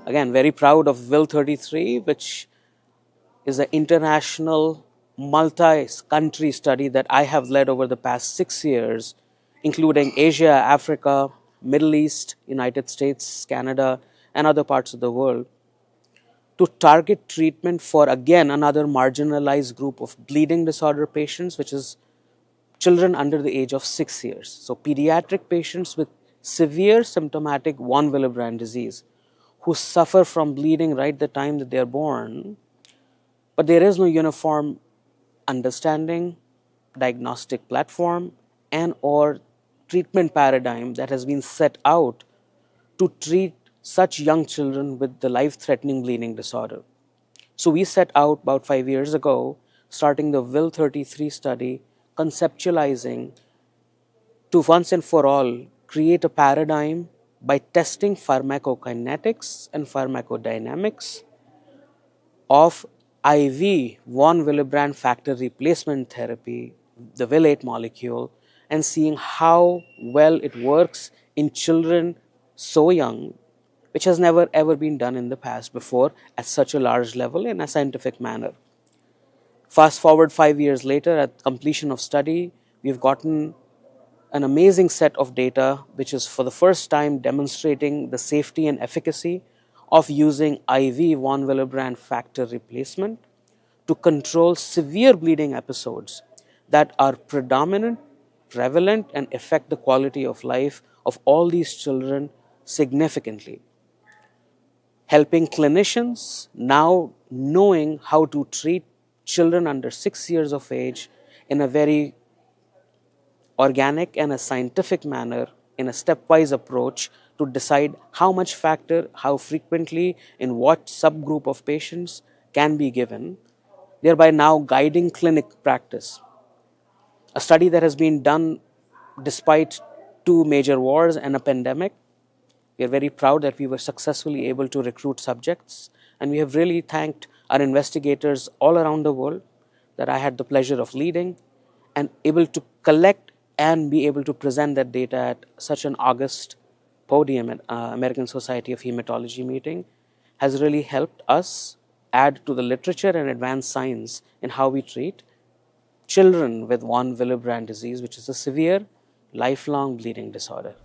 Again, very proud of WIL-33, which is an international multi-country study that I have led over the past 6 years, including Asia, Africa, Middle East, United States, Canada, and other parts of the world, to target treatment for, again, another marginalized group of bleeding disorder patients, which is children under the age of 6 years. So pediatric patients with severe symptomatic von Willebrand disease who suffer from bleeding right the time that they are born, but there is no uniform understanding, diagnostic platform, and or treatment paradigm that has been set out to treat such young children with the life-threatening bleeding disorder. So we set out about 5 years ago, starting the WIL-33 study, conceptualizing to once and for all create a paradigm by testing pharmacokinetics and pharmacodynamics of IV von Willebrand factor replacement therapy, the VIII molecule, and seeing how well it works in children so young, which has never ever been done in the past before at such a large level in a scientific manner. Fast forward 5 years later, at completion of study, we've gotten an amazing set of data, which is for the first time demonstrating the safety and efficacy of using IV von Willebrand factor replacement to control severe bleeding episodes that are predominant, prevalent, and affect the quality of life of all these children significantly. Helping clinicians now knowing how to treat children under 6 years of age in a very organic and a scientific manner, in a stepwise approach to decide how much factor, how frequently, in what subgroup of patients can be given, thereby now guiding clinic practice. A study that has been done despite 2 major wars and a pandemic. We are very proud that we were successfully able to recruit subjects, and we have really thanked our investigators all around the world that I had the pleasure of leading, and able to collect and be able to present that data at such an august podium at American Society of Hematology meeting has really helped us add to the literature and advance science in how we treat children with von Willebrand disease, which is a severe lifelong bleeding disorder.